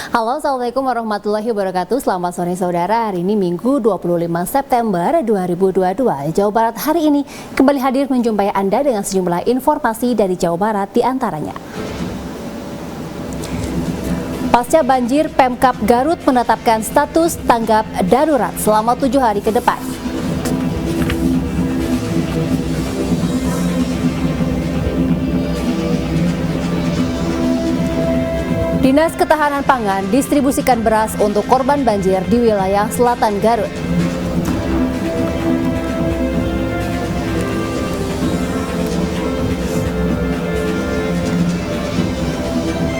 Halo, Assalamualaikum warahmatullahi wabarakatuh. Selamat sore saudara. Hari ini Minggu 25 September 2022. Jawa Barat hari ini kembali hadir menjumpai Anda dengan sejumlah informasi dari Jawa Barat di antaranya. Pasca banjir, Pemkab Garut menetapkan status tanggap darurat selama 7 hari ke depan. Dinas Ketahanan Pangan distribusikan beras untuk korban banjir di wilayah selatan Garut.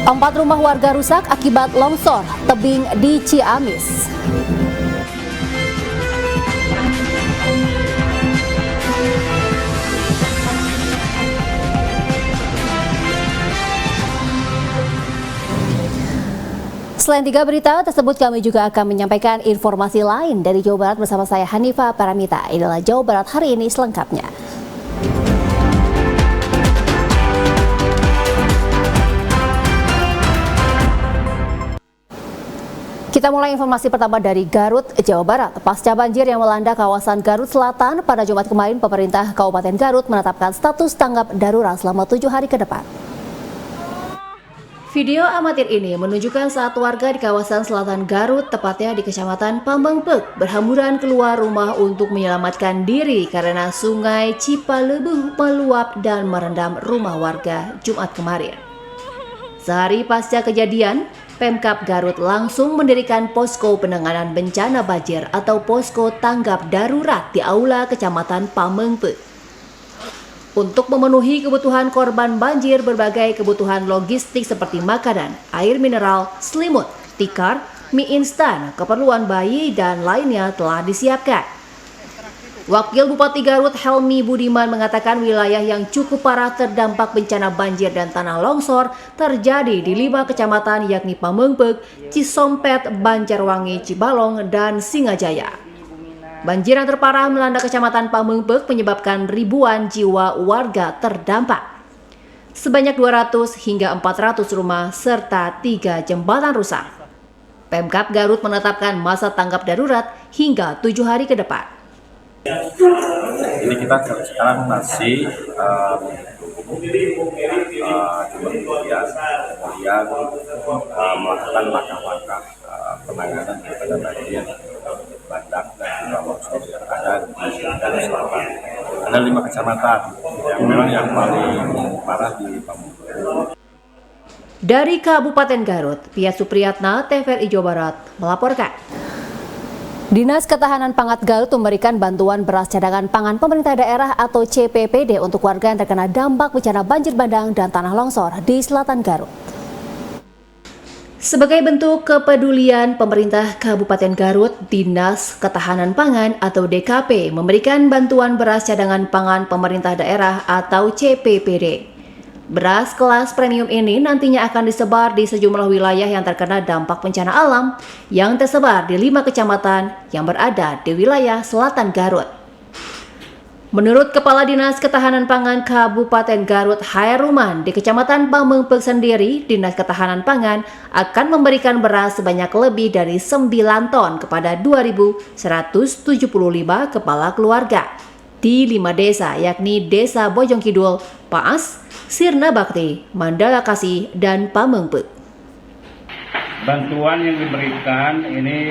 Empat rumah warga rusak akibat longsor tebing di Ciamis. Selain 3 berita tersebut, kami juga akan menyampaikan informasi lain dari Jawa Barat bersama saya Hanifah Paramita. Inilah Jawa Barat hari ini selengkapnya. Kita mulai informasi pertama dari Garut, Jawa Barat. Pasca banjir yang melanda kawasan Garut Selatan pada Jumat kemarin, pemerintah Kabupaten Garut menetapkan status tanggap darurat selama 7 hari ke depan. Video amatir ini menunjukkan saat warga di kawasan selatan Garut, tepatnya di Kecamatan Pamengpeuk, berhamburan keluar rumah untuk menyelamatkan diri karena sungai Cipalebuh meluap dan merendam rumah warga Jumat kemarin. Sehari pasca kejadian, Pemkab Garut langsung mendirikan posko penanganan bencana banjir atau posko tanggap darurat di aula Kecamatan Pamengpeuk. Untuk memenuhi kebutuhan korban banjir, berbagai kebutuhan logistik seperti makanan, air mineral, selimut, tikar, mie instan, keperluan bayi, dan lainnya telah disiapkan. Wakil Bupati Garut Helmi Budiman mengatakan wilayah yang cukup parah terdampak bencana banjir dan tanah longsor terjadi di 5 kecamatan yakni Pamengpeuk, Cisompet, Banjarwangi, Cibalong, dan Singajaya. Banjir yang terparah melanda Kecamatan Pamengpeuk menyebabkan ribuan jiwa warga terdampak. Sebanyak 200 hingga 400 rumah serta 3 jembatan rusak. Pemkab Garut menetapkan masa tanggap darurat hingga 7 hari ke depan. Ini kita sekarang masih kemudian melakukan langkah-langkah penanganan daripada banjir bandang dan longsor yang ada di Garut Selatan. Ada 5 kecamatan yang memang yang paling parah di Pamengpeuk. Dari Kabupaten Garut, Pia Supriyatna, TVRI Jawa Barat melaporkan. Dinas Ketahanan Pangan Garut memberikan bantuan beras cadangan pangan pemerintah daerah atau CPPD untuk warga yang terkena dampak bencana banjir bandang dan tanah longsor di selatan Garut. Sebagai bentuk kepedulian pemerintah Kabupaten Garut, Dinas Ketahanan Pangan atau DKP memberikan bantuan beras cadangan pangan pemerintah daerah atau CPPD. Beras kelas premium ini nantinya akan disebar di sejumlah wilayah yang terkena dampak bencana alam yang tersebar di 5 kecamatan yang berada di wilayah selatan Garut. Menurut Kepala Dinas Ketahanan Pangan Kabupaten Garut Hairuman, di Kecamatan Pamengpeuk sendiri, Dinas Ketahanan Pangan akan memberikan beras sebanyak lebih dari 9 ton kepada 2.175 kepala keluarga di 5 desa, yakni Desa Bojong Kidul, Paas, Sirna Bakti, Mandala Kasih, dan Pamengpeuk. Bantuan yang diberikan ini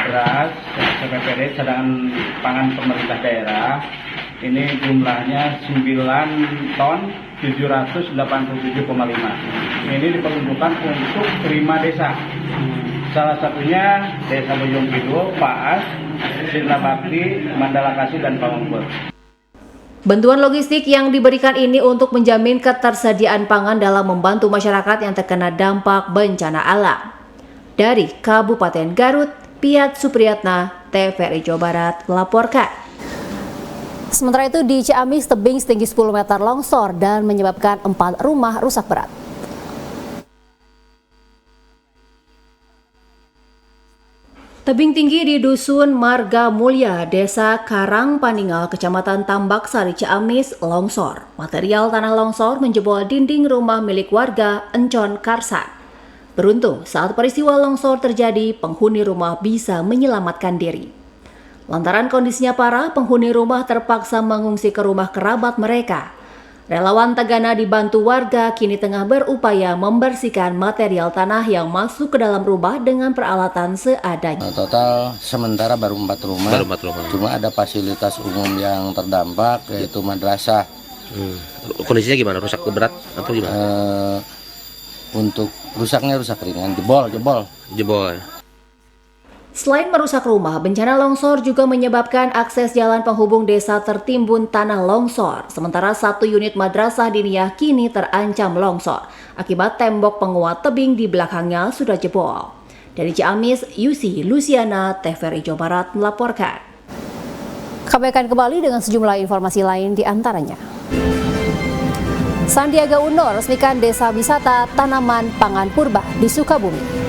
beras CPPD cadangan pangan pemerintah daerah. Ini jumlahnya 9 ton 787,5. Ini diperuntukkan untuk 5 desa. Salah satunya Desa Bojong Kidul, Paas, Sirna Bakti, Mandala Kasih, dan Pamengpeuk. Bantuan logistik yang diberikan ini untuk menjamin ketersediaan pangan dalam membantu masyarakat yang terkena dampak bencana alam. Dari Kabupaten Garut, Pia Supriyatna, TVRI Jawa Barat melaporkan. Sementara itu di Ciamis, tebing setinggi 10 meter longsor dan menyebabkan 4 rumah rusak berat. Tebing tinggi di Dusun Marga Mulya, Desa Karangpaningal, Kecamatan Tambak Sari, Ciamis, longsor. Material tanah longsor menjebol dinding rumah milik warga Encon Karsan. Beruntung saat peristiwa longsor terjadi, penghuni rumah bisa menyelamatkan diri. Lantaran kondisinya parah, penghuni rumah terpaksa mengungsi ke rumah kerabat mereka. Relawan Tagana dibantu warga kini tengah berupaya membersihkan material tanah yang masuk ke dalam rumah dengan peralatan seadanya. Total sementara baru 4 rumah. Cuma ada fasilitas umum yang terdampak yaitu madrasah. Kondisinya gimana? Rusak berat atau gimana? Untuk rusaknya rusak ringan, jebol. Selain merusak rumah, bencana longsor juga menyebabkan akses jalan penghubung desa tertimbun tanah longsor. Sementara 1 unit madrasah diniyah kini terancam longsor akibat tembok penguat tebing di belakangnya sudah jebol. Dari Ciamis, Yusi Luciana, TVRI Jawa Barat melaporkan. Kami akan kembali dengan sejumlah informasi lain di antaranya. Sandiaga Uno resmikan desa wisata tanaman pangan purba di Sukabumi.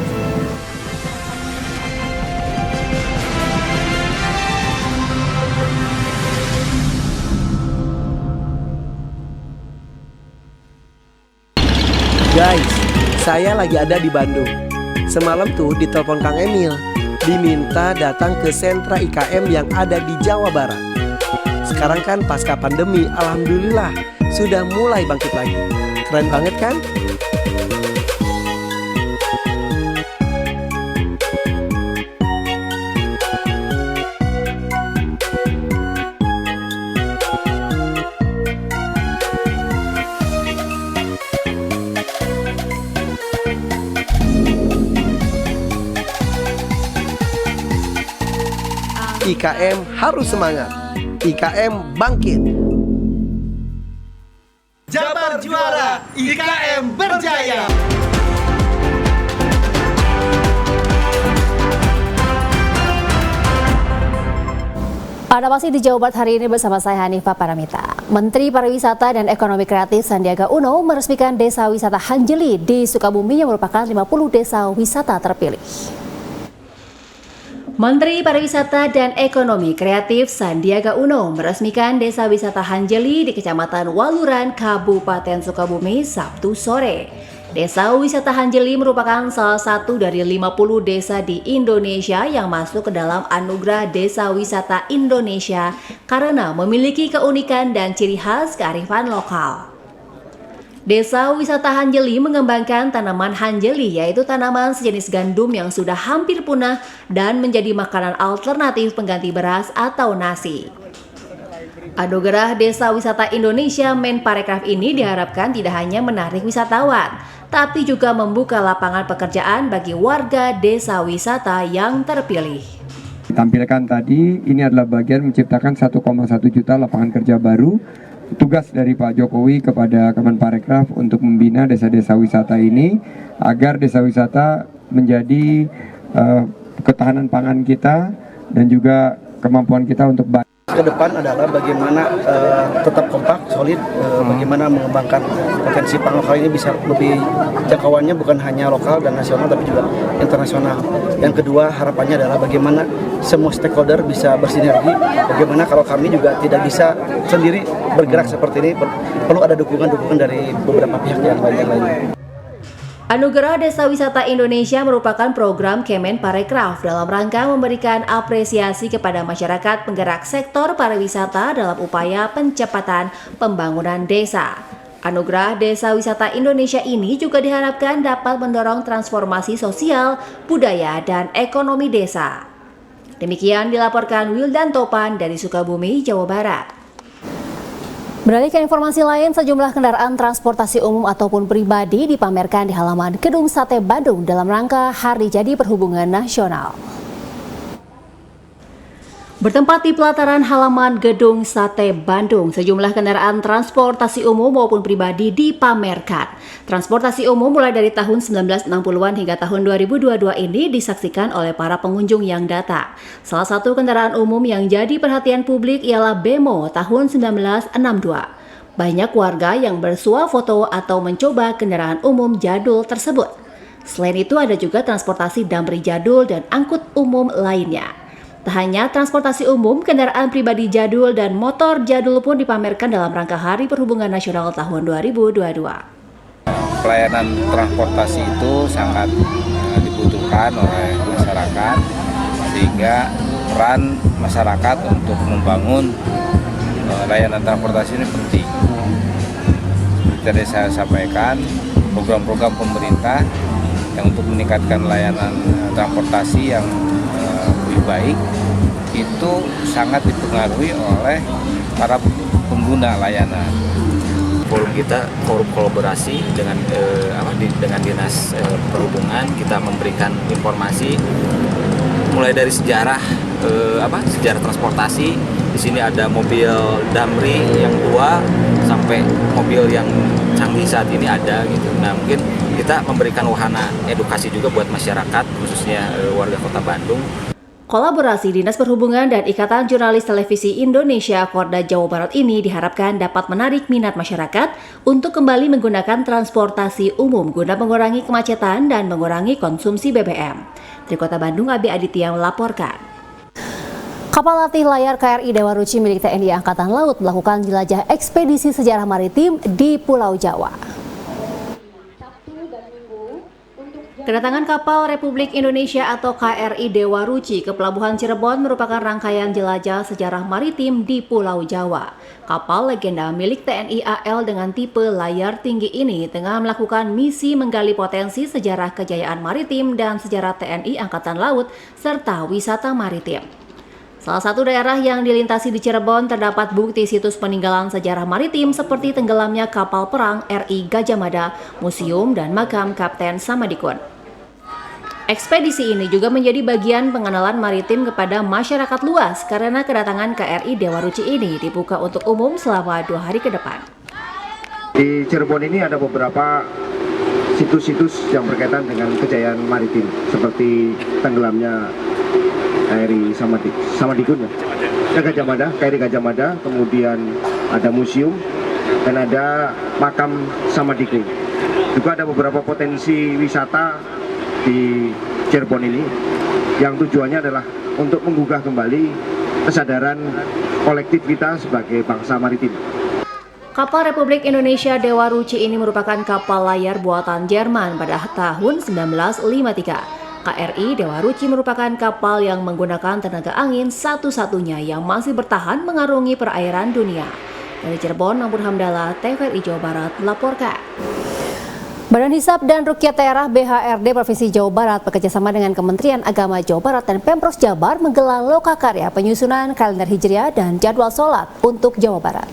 Guys, saya lagi ada di Bandung. Semalam tuh ditelepon Kang Emil, diminta datang ke sentra IKM yang ada di Jawa Barat. Sekarang kan pasca pandemi, alhamdulillah sudah mulai bangkit lagi. Keren banget kan? IKM harus semangat. IKM bangkit. Jabar juara, IKM berjaya. Anda masih di Jawa Barat hari ini bersama saya Hanifah Paramita. Menteri Pariwisata dan Ekonomi Kreatif Sandiaga Uno meresmikan Desa Wisata Hanjeli di Sukabumi yang merupakan 50 desa wisata terpilih. Menteri Pariwisata dan Ekonomi Kreatif Sandiaga Uno meresmikan Desa Wisata Hanjeli di Kecamatan Waluran, Kabupaten Sukabumi, Sabtu sore. Desa Wisata Hanjeli merupakan salah satu dari 50 desa di Indonesia yang masuk ke dalam Anugerah Desa Wisata Indonesia karena memiliki keunikan dan ciri khas kearifan lokal. Desa Wisata Hanjeli mengembangkan tanaman hanjeli, yaitu tanaman sejenis gandum yang sudah hampir punah dan menjadi makanan alternatif pengganti beras atau nasi. Anugerah Desa Wisata Indonesia Menparekraf ini diharapkan tidak hanya menarik wisatawan, tapi juga membuka lapangan pekerjaan bagi warga desa wisata yang terpilih. Ditampilkan tadi, ini adalah bagian menciptakan 1,1 juta lapangan kerja baru. Tugas dari Pak Jokowi kepada Kemenparekraf untuk membina desa-desa wisata ini agar desa wisata menjadi ketahanan pangan kita dan juga kemampuan kita untuk ke depan adalah bagaimana tetap kompak, solid, bagaimana mengembangkan potensi pangan lokal ini bisa lebih jangkauannya bukan hanya lokal dan nasional tapi juga internasional. Yang kedua harapannya adalah bagaimana semua stakeholder bisa bersinergi, bagaimana kalau kami juga tidak bisa sendiri bergerak seperti ini, perlu ada dukungan-dukungan dari beberapa pihak yang lain. Anugerah Desa Wisata Indonesia merupakan program Kemenparekraf dalam rangka memberikan apresiasi kepada masyarakat penggerak sektor pariwisata dalam upaya percepatan pembangunan desa. Anugerah Desa Wisata Indonesia ini juga diharapkan dapat mendorong transformasi sosial, budaya, dan ekonomi desa. Demikian dilaporkan Wildan Topan dari Sukabumi, Jawa Barat. Beralih ke informasi lain, sejumlah kendaraan transportasi umum ataupun pribadi dipamerkan di halaman Gedung Sate Bandung dalam rangka Hari Jadi Perhubungan Nasional. Bertempat di pelataran halaman Gedung Sate Bandung, sejumlah kendaraan transportasi umum maupun pribadi dipamerkan. Transportasi umum mulai dari tahun 1960-an hingga tahun 2022 ini disaksikan oleh para pengunjung yang datang. Salah satu kendaraan umum yang jadi perhatian publik ialah Bemo tahun 1962. Banyak warga yang bersuah foto atau mencoba kendaraan umum jadul tersebut. Selain itu ada juga transportasi Damri jadul dan angkut umum lainnya. Tak hanya transportasi umum, kendaraan pribadi jadul dan motor jadul pun dipamerkan dalam rangka Hari Perhubungan Nasional tahun 2022. pelayanan transportasi itu sangat dibutuhkan oleh masyarakat, sehingga peran masyarakat untuk membangun layanan transportasi ini penting. Seperti tadi saya sampaikan, program-program pemerintah yang untuk meningkatkan layanan transportasi yang lebih baik itu sangat dipengaruhi oleh para pengguna layanan. Forum kita forum kolaborasi dengan dinas perhubungan. Kita memberikan informasi mulai dari sejarah transportasi. Di sini ada mobil Damri yang tua sampai mobil yang canggih saat ini ada gitu. Nah, mungkin kita memberikan wahana edukasi juga buat masyarakat, khususnya warga Kota Bandung. Kolaborasi Dinas Perhubungan dan Ikatan Jurnalis Televisi Indonesia Korda Jawa Barat ini diharapkan dapat menarik minat masyarakat untuk kembali menggunakan transportasi umum guna mengurangi kemacetan dan mengurangi konsumsi BBM. Dari Kota Bandung, Abi Aditya melaporkan. Kapal latih layar KRI Dewa Ruci milik TNI Angkatan Laut melakukan jelajah ekspedisi sejarah maritim di Pulau Jawa. Kedatangan kapal Republik Indonesia atau KRI Dewa Ruci ke Pelabuhan Cirebon merupakan rangkaian jelajah sejarah maritim di Pulau Jawa. Kapal legenda milik TNI AL dengan tipe layar tinggi ini tengah melakukan misi menggali potensi sejarah kejayaan maritim dan sejarah TNI Angkatan Laut serta wisata maritim. Salah satu daerah yang dilintasi di Cirebon terdapat bukti situs peninggalan sejarah maritim seperti tenggelamnya kapal perang RI Gajah Mada, museum, dan makam Kapten Samadikun. Ekspedisi ini juga menjadi bagian pengenalan maritim kepada masyarakat luas karena kedatangan KRI Dewa Ruci ini dibuka untuk umum selama 2 hari ke depan. Di Cirebon ini ada beberapa situs-situs yang berkaitan dengan kejayaan maritim seperti tenggelamnya KRI Samadikun Gajah Mada, KRI Gajah Mada, kemudian ada museum dan ada makam Samadikun. Juga ada beberapa potensi wisata di Cirebon ini yang tujuannya adalah untuk menggugah kembali kesadaran kolektif kita sebagai bangsa maritim. Kapal Republik Indonesia Dewa Ruci ini merupakan kapal layar buatan Jerman pada tahun 1953. KRI Dewa Ruci merupakan kapal yang menggunakan tenaga angin satu-satunya yang masih bertahan mengarungi perairan dunia. Dari Cirebon, Ampur Hamdallah, TVRI Jawa Barat melaporkan. Badan Hisab dan Ruqyah Daerah BHRD Provinsi Jawa Barat bekerjasama dengan Kementerian Agama Jawa Barat dan Pemprov Jabar menggelar lokakarya penyusunan kalender Hijriah dan jadwal sholat untuk Jawa Barat.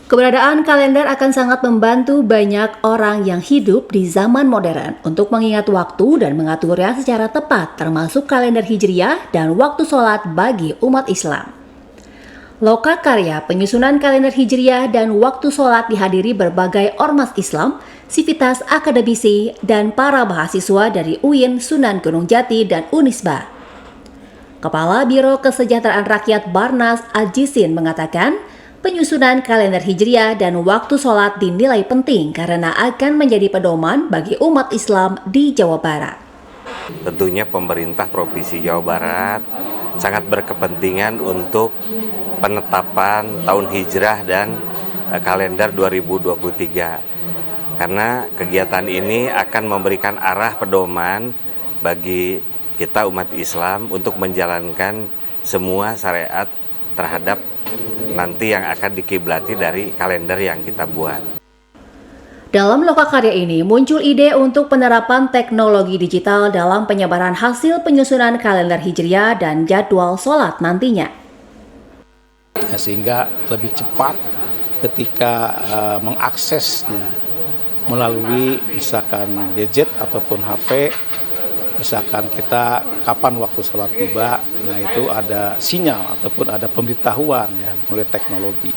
Keberadaan kalender akan sangat membantu banyak orang yang hidup di zaman modern untuk mengingat waktu dan mengaturnya secara tepat, termasuk kalender Hijriah dan waktu sholat bagi umat Islam. Lokakarya penyusunan kalender Hijriah dan waktu sholat dihadiri berbagai ormas Islam, sivitas akademisi, dan para mahasiswa dari UIN, Sunan Gunung Jati, dan Unisba. Kepala Biro Kesejahteraan Rakyat Barnas Ajisin mengatakan, penyusunan kalender Hijriah dan waktu sholat dinilai penting karena akan menjadi pedoman bagi umat Islam di Jawa Barat. Tentunya pemerintah Provinsi Jawa Barat sangat berkepentingan untuk penetapan tahun hijrah dan kalender 2023. Karena kegiatan ini akan memberikan arah pedoman bagi kita umat Islam untuk menjalankan semua syariat terhadap nanti yang akan dikiblati dari kalender yang kita buat. Dalam lokakarya ini muncul ide untuk penerapan teknologi digital dalam penyebaran hasil penyusunan kalender Hijriah dan jadwal sholat nantinya. Sehingga lebih cepat ketika mengaksesnya melalui misalkan gadget ataupun HP, misalkan kita kapan waktu sholat tiba, nah itu ada sinyal ataupun ada pemberitahuan ya melalui teknologi.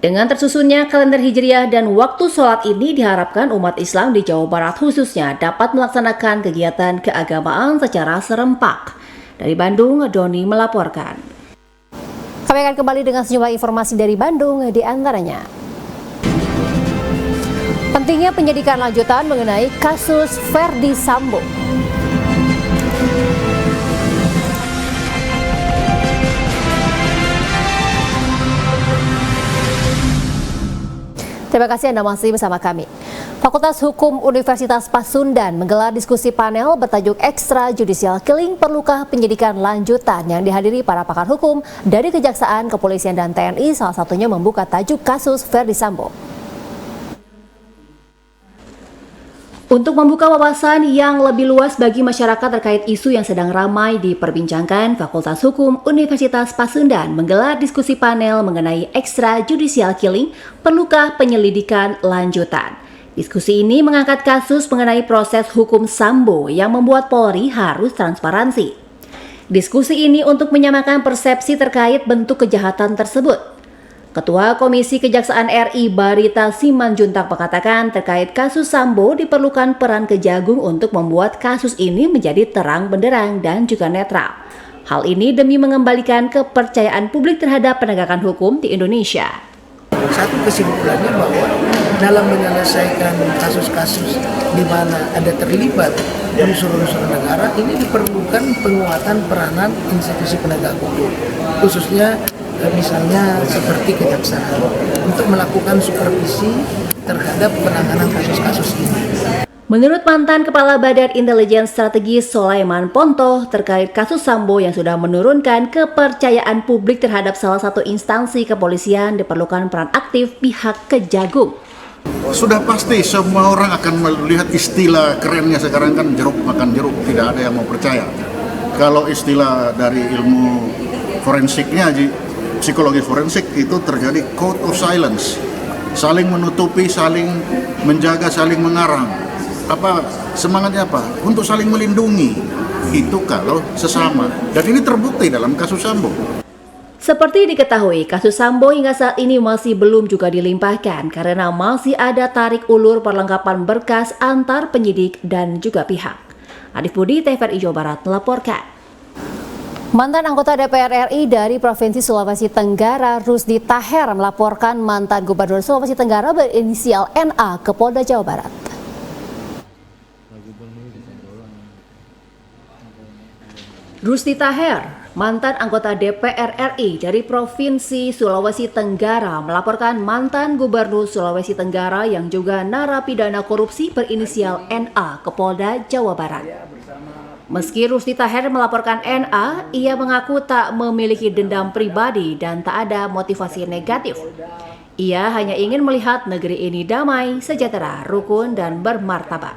Dengan tersusunnya kalender Hijriah dan waktu sholat ini diharapkan umat Islam di Jawa Barat khususnya dapat melaksanakan kegiatan keagamaan secara serempak. Dari Bandung, Doni melaporkan. Kami akan kembali dengan sejumlah informasi dari Bandung, di antaranya pentingnya penyidikan lanjutan mengenai kasus Verdi Sambo. Terima kasih Anda masih bersama kami. Fakultas Hukum Universitas Pasundan menggelar diskusi panel bertajuk Extrajudicial Killing, perlukah penyidikan lanjutan, yang dihadiri para pakar hukum dari Kejaksaan, Kepolisian, dan TNI, salah satunya membuka tajuk kasus Verdi Sambo. Untuk membuka wawasan yang lebih luas bagi masyarakat terkait isu yang sedang ramai diperbincangkan, Fakultas Hukum Universitas Pasundan menggelar diskusi panel mengenai extrajudicial killing, perlukah penyelidikan lanjutan. Diskusi ini mengangkat kasus mengenai proses hukum Sambo yang membuat Polri harus transparansi. Diskusi ini untuk menyamakan persepsi terkait bentuk kejahatan tersebut. Ketua Komisi Kejaksaan RI Barita Simanjuntak mengatakan terkait kasus Sambo diperlukan peran Kejagung untuk membuat kasus ini menjadi terang benderang dan juga netral. Hal ini demi mengembalikan kepercayaan publik terhadap penegakan hukum di Indonesia. Satu kesimpulannya bahwa dalam menyelesaikan kasus-kasus di mana ada terlibat unsur-unsur negara, ini diperlukan penguatan peranan institusi penegak hukum, khususnya misalnya seperti kejaksaan, untuk melakukan supervisi terhadap penanganan kasus-kasus ini. Menurut mantan Kepala Badan Intelijen Strategis Sulaiman Pontoh, terkait kasus Sambo yang sudah menurunkan kepercayaan publik terhadap salah satu instansi kepolisian, diperlukan peran aktif pihak Kejagung. Sudah pasti semua orang akan melihat istilah kerennya sekarang kan jeruk makan jeruk, tidak ada yang mau percaya. Kalau istilah dari ilmu forensiknya, psikologi forensik, itu terjadi code of silence, saling menutupi, saling menjaga, saling mengarang. Semangatnya apa? Untuk saling melindungi. Itu kalau sesama. Dan ini terbukti dalam kasus Sambo. Seperti diketahui, kasus Sambo hingga saat ini masih belum juga dilimpahkan karena masih ada tarik ulur perlengkapan berkas antar penyidik dan juga pihak. Arif Budi, TVRI Jawa Barat melaporkan. Mantan anggota DPR RI dari Provinsi Sulawesi Tenggara, Rusdi Taher, melaporkan mantan Gubernur Sulawesi Tenggara berinisial NA ke Polda Jawa Barat. Rusdi Taher, mantan anggota DPR RI dari Provinsi Sulawesi Tenggara, melaporkan mantan Gubernur Sulawesi Tenggara yang juga narapidana korupsi berinisial NA ke Polda Jawa Barat. Meski Rusdi Taher melaporkan NA, ia mengaku tak memiliki dendam pribadi dan tak ada motivasi negatif. Ia hanya ingin melihat negeri ini damai, sejahtera, rukun, dan bermartabat.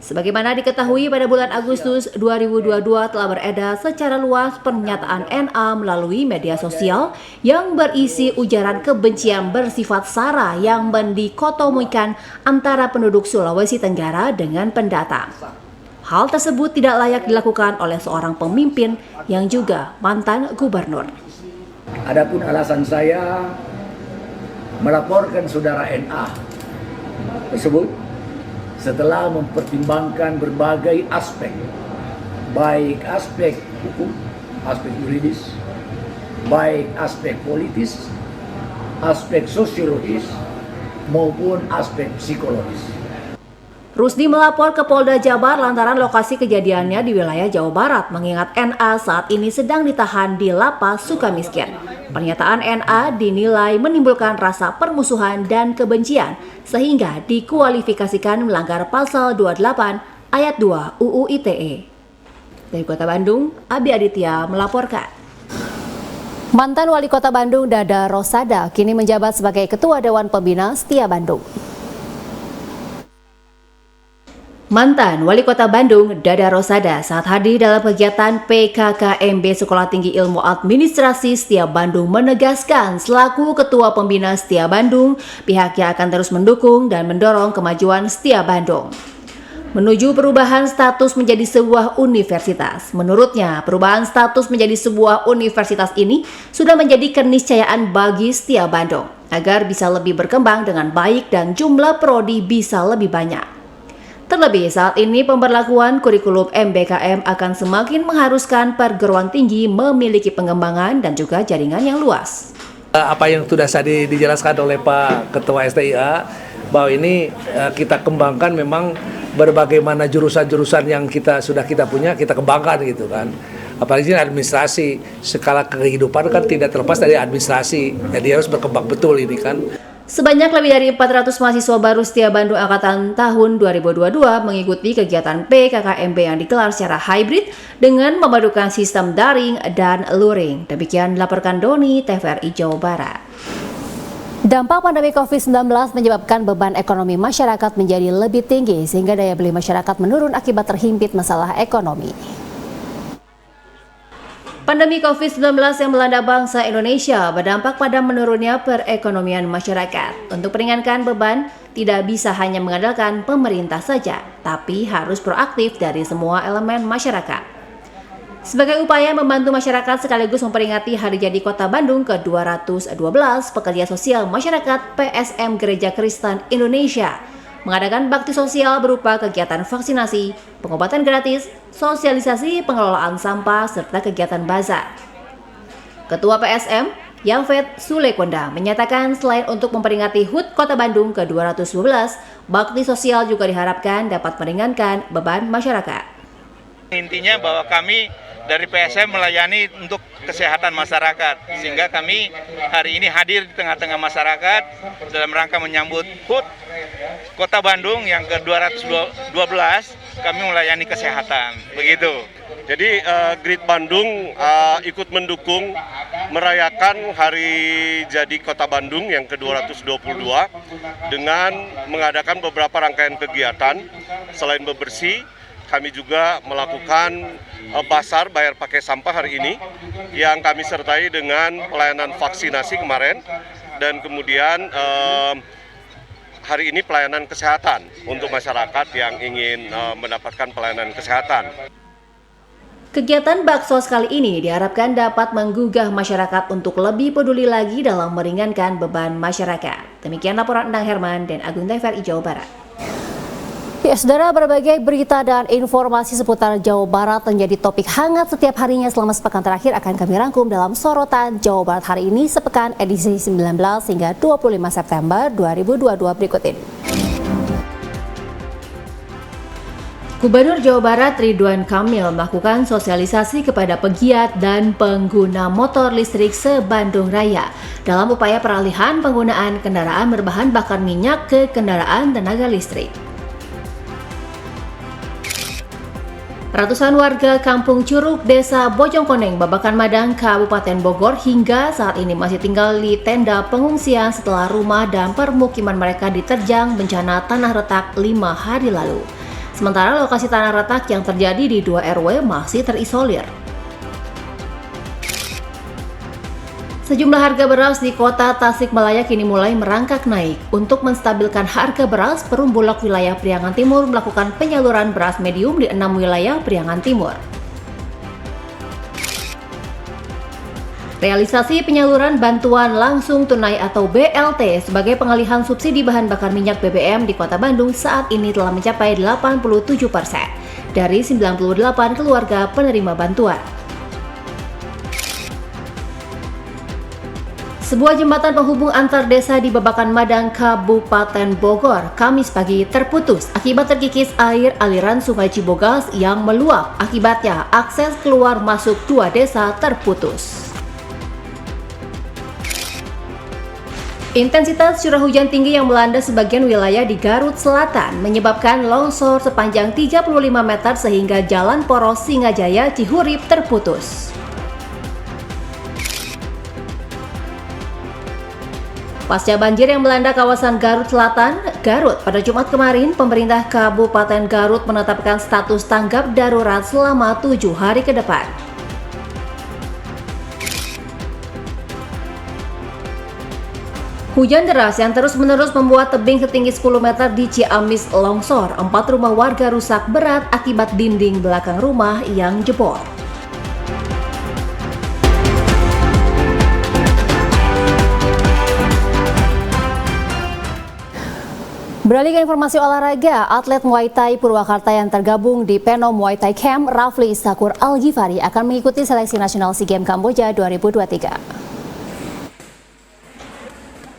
Sebagaimana diketahui, pada bulan Agustus 2022 telah beredar secara luas pernyataan NA melalui media sosial yang berisi ujaran kebencian bersifat sara yang mendikotomikan antara penduduk Sulawesi Tenggara dengan pendatang. Hal tersebut tidak layak dilakukan oleh seorang pemimpin yang juga mantan gubernur. Adapun alasan saya melaporkan saudara NA tersebut setelah mempertimbangkan berbagai aspek, baik aspek hukum, aspek yuridis, baik aspek politis, aspek sosiologis, maupun aspek psikologis. Rusdi melapor ke Polda Jabar lantaran lokasi kejadiannya di wilayah Jawa Barat, mengingat NA saat ini sedang ditahan di Lapas Sukamiskin. Pernyataan NA dinilai menimbulkan rasa permusuhan dan kebencian sehingga dikualifikasikan melanggar pasal 28 ayat 2 UU ITE. Dari Kota Bandung, Abi Aditya melaporkan. Mantan Wali Kota Bandung Dada Rosada kini menjabat sebagai Ketua Dewan Pembina Setia Bandung. Mantan Wali Kota Bandung, Dada Rosada, saat hadir dalam kegiatan PKKMB Sekolah Tinggi Ilmu Administrasi Setia Bandung menegaskan selaku Ketua Pembina Setia Bandung, pihaknya akan terus mendukung dan mendorong kemajuan Setia Bandung menuju perubahan status menjadi sebuah universitas. Menurutnya, perubahan status menjadi sebuah universitas ini sudah menjadi keniscayaan bagi Setia Bandung agar bisa lebih berkembang dengan baik dan jumlah prodi bisa lebih banyak. Terlebih saat ini pemberlakuan kurikulum MBKM akan semakin mengharuskan perguruan tinggi memiliki pengembangan dan juga jaringan yang luas. Apa yang sudah tadi dijelaskan oleh Pak Ketua STIA, bahwa ini kita kembangkan memang berbagai mana jurusan-jurusan yang sudah kita punya, kita kembangkan gitu kan. Apalagi administrasi, skala kehidupan kan tidak terlepas dari administrasi, jadi harus berkembang betul ini kan. Sebanyak lebih dari 400 mahasiswa baru Setia Bandung Angkatan tahun 2022 mengikuti kegiatan PKKMB yang digelar secara hybrid dengan memadukan sistem daring dan luring. Demikian dilaporkan Doni, TVRI Jawa Barat. Dampak pandemi COVID-19 menyebabkan beban ekonomi masyarakat menjadi lebih tinggi sehingga daya beli masyarakat menurun akibat terhimpit masalah ekonomi. Pandemi COVID-19 yang melanda bangsa Indonesia berdampak pada menurunnya perekonomian masyarakat. Untuk meringankan beban, tidak bisa hanya mengandalkan pemerintah saja, tapi harus proaktif dari semua elemen masyarakat. Sebagai upaya membantu masyarakat sekaligus memperingati Hari Jadi Kota Bandung ke-212, Pekerja Sosial Masyarakat PSM Gereja Kristen Indonesia mengadakan bakti sosial berupa kegiatan vaksinasi, pengobatan gratis, sosialisasi pengelolaan sampah, serta kegiatan bazar. Ketua PSM, Yafet Sulekonda, menyatakan selain untuk memperingati HUT Kota Bandung ke-212, bakti sosial juga diharapkan dapat meringankan beban masyarakat. Intinya bahwa kami dari PSM melayani untuk kesehatan masyarakat, sehingga kami hari ini hadir di tengah-tengah masyarakat dalam rangka menyambut HUT Kota Bandung yang ke-212, kami melayani kesehatan, begitu. Jadi Grid Bandung ikut mendukung merayakan Hari Jadi Kota Bandung yang ke-222 dengan mengadakan beberapa rangkaian kegiatan. Selain bebersih, kami juga melakukan pasar bayar pakai sampah hari ini yang kami sertai dengan pelayanan vaksinasi kemarin dan kemudian hari ini pelayanan kesehatan untuk masyarakat yang ingin mendapatkan pelayanan kesehatan. Kegiatan baksos kali ini diharapkan dapat menggugah masyarakat untuk lebih peduli lagi dalam meringankan beban masyarakat. Demikian laporan Endang Herman dan Agung TVRI Jawa Barat. Ya, saudara, berbagai berita dan informasi seputar Jawa Barat menjadi topik hangat setiap harinya selama sepekan terakhir akan kami rangkum dalam Sorotan Jawa Barat hari ini sepekan edisi 19 hingga 25 September 2022 berikut ini. Gubernur Jawa Barat Ridwan Kamil melakukan sosialisasi kepada pegiat dan pengguna motor listrik se-Bandung Raya dalam upaya peralihan penggunaan kendaraan berbahan bakar minyak ke kendaraan tenaga listrik. Ratusan warga Kampung Curug, Desa Bojongkoneng, Babakan Madang, Kabupaten Bogor hingga saat ini masih tinggal di tenda pengungsian setelah rumah dan permukiman mereka diterjang bencana tanah retak 5 hari lalu. Sementara lokasi tanah retak yang terjadi di 2 RW masih terisolir. Sejumlah harga beras di kota Tasikmalaya kini mulai merangkak naik. Untuk menstabilkan harga beras, Perum Bulog wilayah Priangan Timur melakukan penyaluran beras medium di 6 wilayah Priangan Timur. Realisasi penyaluran bantuan langsung tunai atau BLT sebagai pengalihan subsidi bahan bakar minyak BBM di Kota Bandung saat ini telah mencapai 87% dari 98 keluarga penerima bantuan. Sebuah jembatan penghubung antar desa di Babakan Madang, Kabupaten Bogor, Kamis pagi terputus akibat terkikis air aliran Sungai Cibogas yang meluap. Akibatnya, akses keluar masuk 2 desa terputus. Intensitas curah hujan tinggi yang melanda sebagian wilayah di Garut Selatan menyebabkan longsor sepanjang 35 meter sehingga jalan poros Singajaya Cihurip terputus. Pasca banjir yang melanda kawasan Garut Selatan, Garut, pada Jumat kemarin, pemerintah Kabupaten Garut menetapkan status tanggap darurat selama 7 hari ke depan. Hujan deras yang terus-menerus membuat tebing setinggi 10 meter di Ciamis longsor. 4 rumah warga rusak berat akibat dinding belakang rumah yang jebol. Beralih ke informasi olahraga, atlet Muay Thai Purwakarta yang tergabung di Peno Muay Thai Camp, Rafli Sakur Al-Ghifari akan mengikuti seleksi nasional SEA Games Kamboja 2023.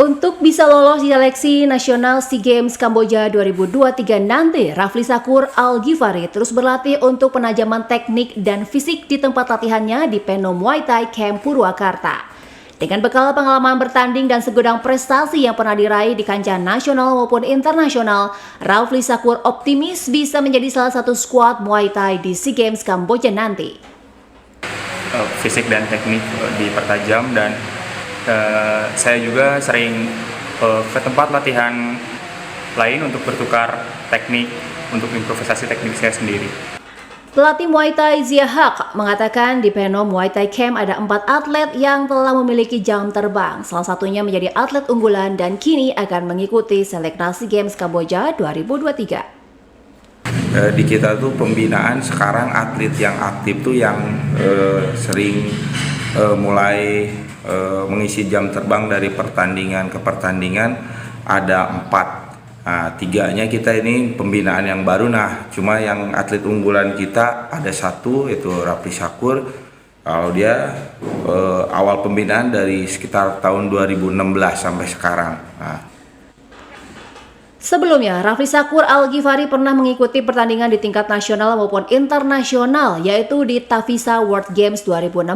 Untuk bisa lolos di seleksi nasional SEA Games Kamboja 2023 nanti, Rafli Sakur Al-Ghifari terus berlatih untuk penajaman teknik dan fisik di tempat latihannya di Peno Muay Thai Camp Purwakarta. Dengan bekal pengalaman bertanding dan segudang prestasi yang pernah diraih di kancah nasional maupun internasional, Rafli Sakur optimis bisa menjadi salah satu skuad Muay Thai di SEA Games Kamboja nanti. Fisik dan teknik dipertajam dan saya juga sering ke tempat latihan lain untuk bertukar teknik, untuk improvisasi teknik saya sendiri. Pelatih Muay Thai Zia Haq mengatakan di Peno Muay Thai Camp ada 4 atlet yang telah memiliki jam terbang. Salah satunya menjadi atlet unggulan dan kini akan mengikuti seleksi Games Kamboja 2023. Di kita tuh pembinaan sekarang atlet yang aktif tuh yang sering mulai mengisi jam terbang dari pertandingan ke pertandingan ada 4. Nah, 3-nya kita ini pembinaan yang baru. Nah, cuma yang atlet unggulan kita ada 1 yaitu Rafli Sakur. Kalau dia awal pembinaan dari sekitar tahun 2016 sampai sekarang. Nah. Sebelumnya, Rafli Sakur Al-Ghifari pernah mengikuti pertandingan di tingkat nasional maupun internasional, yaitu di Tavisa World Games 2016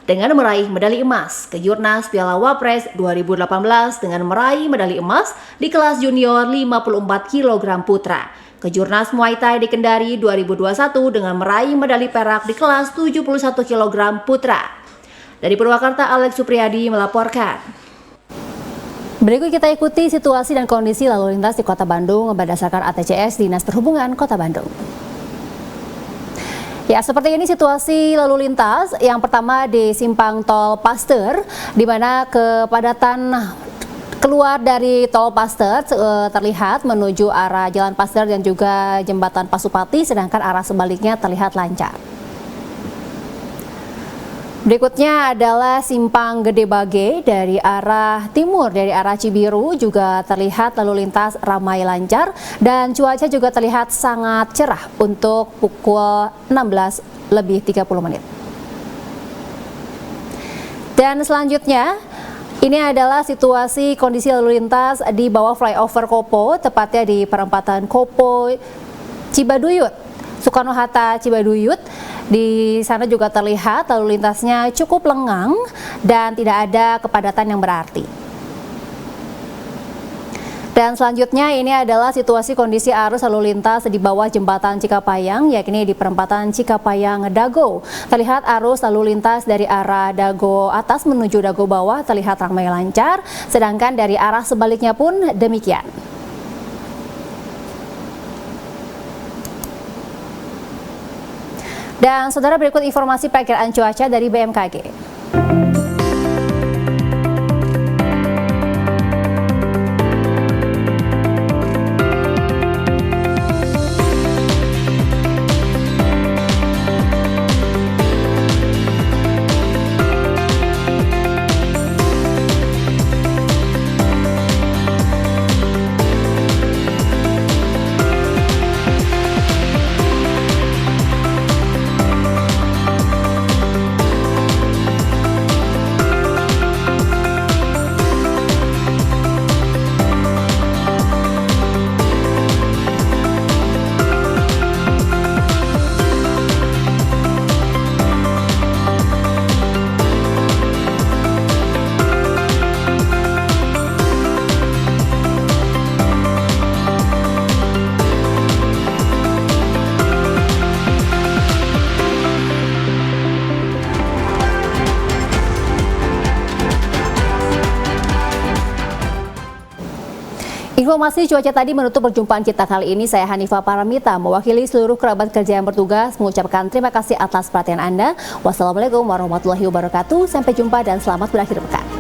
dengan meraih medali emas, Kejurnas Piala Wapres 2018 dengan meraih medali emas di kelas junior 54 kg putra, Kejurnas Muay Thai di Kendari 2021 dengan meraih medali perak di kelas 71 kg putra. Dari Purwakarta, Alex Supriyadi melaporkan. Berikut kita ikuti situasi dan kondisi lalu lintas di Kota Bandung berdasarkan ATCS Dinas Perhubungan Kota Bandung. Ya, seperti ini situasi lalu lintas. Yang pertama di Simpang Tol Paster, di mana kepadatan keluar dari Tol Paster terlihat menuju arah Jalan Paster dan juga Jembatan Pasupati, sedangkan arah sebaliknya terlihat lancar. Berikutnya adalah Simpang Gede Bage dari arah timur, dari arah Cibiru juga terlihat lalu lintas ramai lancar dan cuaca juga terlihat sangat cerah untuk pukul 16:30. Dan selanjutnya ini adalah situasi kondisi lalu lintas di bawah flyover Kopo, tepatnya di perempatan Kopo Cibaduyut, Soekarno-Hatta Cibaduyut. Di sana juga terlihat lalu lintasnya cukup lengang dan tidak ada kepadatan yang berarti. Dan selanjutnya ini adalah situasi kondisi arus lalu lintas di bawah jembatan Cikapayang, yakni di perempatan Cikapayang Dago. Terlihat arus lalu lintas dari arah Dago atas menuju Dago bawah terlihat ramai lancar, sedangkan dari arah sebaliknya pun demikian. Dan saudara, berikut informasi perakiraan cuaca dari BMKG. Informasi cuaca tadi menutup perjumpaan kita kali ini. Saya Hanifah Paramita mewakili seluruh kerabat kerja yang bertugas mengucapkan terima kasih atas perhatian Anda. Wassalamualaikum warahmatullahi wabarakatuh. Sampai jumpa dan selamat berakhir pekan.